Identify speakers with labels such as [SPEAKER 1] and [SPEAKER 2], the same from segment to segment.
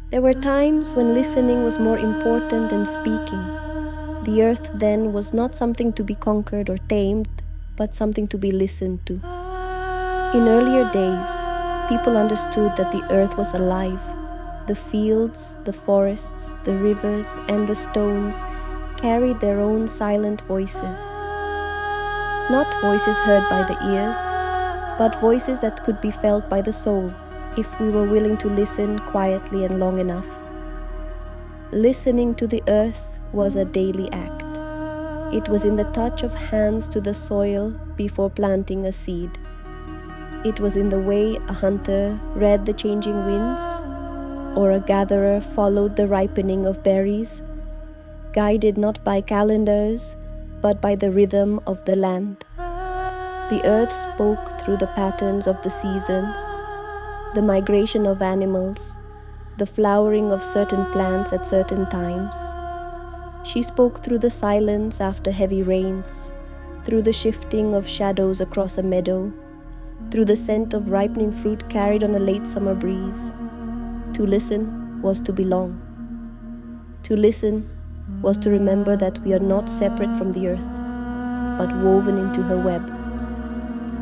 [SPEAKER 1] There were times when listening was more important than speaking. The earth then was not something to be conquered or tamed, but something to be listened to. In earlier days, people understood that the earth was alive. The fields, the forests, the rivers, and the stones carried their own silent voices. Not voices heard by the ears, but voices that could be felt by the soul, if we were willing to listen quietly and long enough. Listening to the earth was a daily act. It was in the touch of hands to the soil before planting a seed. It was in the way a hunter read the changing winds, or a gatherer followed the ripening of berries, guided not by calendars, but by the rhythm of the land. The earth spoke through the patterns of the seasons, the migration of animals, the flowering of certain plants at certain times. She spoke through the silence after heavy rains, through the shifting of shadows across a meadow, through the scent of ripening fruit carried on a late summer breeze. To listen was to belong. To listen was to remember that we are not separate from the earth, but woven into her web.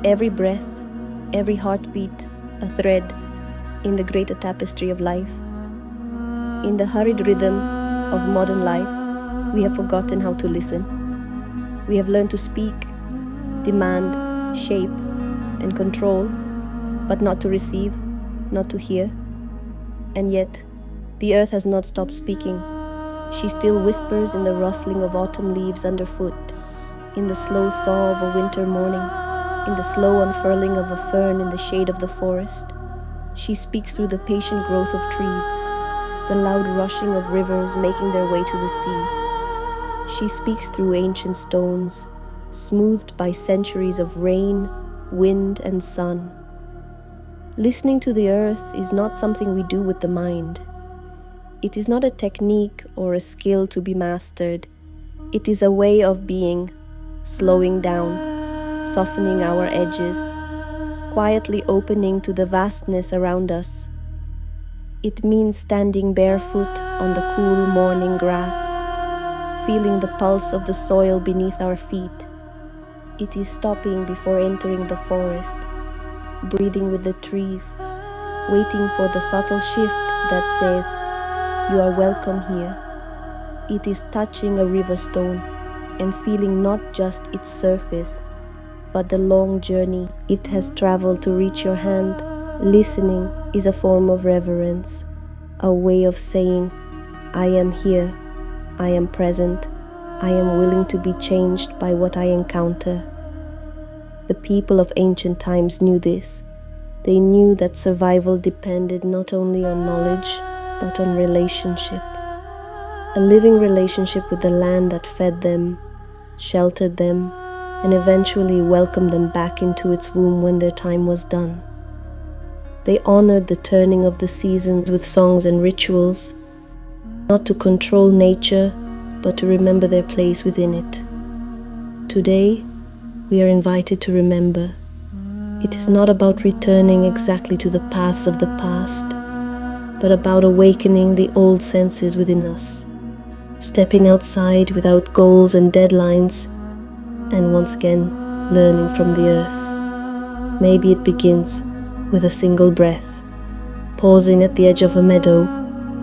[SPEAKER 1] Every breath, every heartbeat, a thread in the greater tapestry of life. In the hurried rhythm of modern life, we have forgotten how to listen. We have learned to speak, demand, shape, and control, but not to receive, not to hear. And yet, the earth has not stopped speaking. She still whispers in the rustling of autumn leaves underfoot, in the slow thaw of a winter morning, in the slow unfurling of a fern in the shade of the forest. She speaks through the patient growth of trees, the loud rushing of rivers making their way to the sea. She speaks through ancient stones, smoothed by centuries of rain, wind, and sun. Listening to the earth is not something we do with the mind. It is not a technique or a skill to be mastered. It is a way of being, slowing down, softening our edges, quietly opening to the vastness around us. It means standing barefoot on the cool morning grass, feeling the pulse of the soil beneath our feet. It is stopping before entering the forest, breathing with the trees, waiting for the subtle shift that says, "You are welcome here." It is touching a river stone and feeling not just its surface, but the long journey it has traveled to reach your hand. Listening is a form of reverence, a way of saying, "I am here, I am present, I am willing to be changed by what I encounter." The people of ancient times knew this. They knew that survival depended not only on knowledge, but on relationship. A living relationship with the land that fed them, sheltered them, and eventually welcomed them back into its womb when their time was done. They honored the turning of the seasons with songs and rituals, not to control nature, but to remember their place within it. Today, we are invited to remember. It is not about returning exactly to the paths of the past, but about awakening the old senses within us, stepping outside without goals and deadlines, and once again learning from the earth. Maybe it begins with a single breath, pausing at the edge of a meadow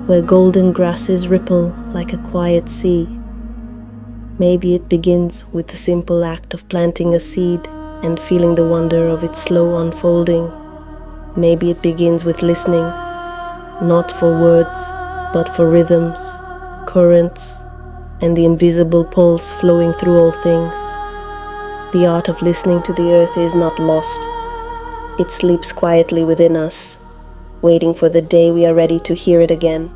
[SPEAKER 1] where golden grasses ripple like a quiet sea. Maybe it begins with the simple act of planting a seed and feeling the wonder of its slow unfolding. Maybe it begins with listening, not for words, but for rhythms, currents, and the invisible pulse flowing through all things. The art of listening to the earth is not lost. It sleeps quietly within us, waiting for the day we are ready to hear it again.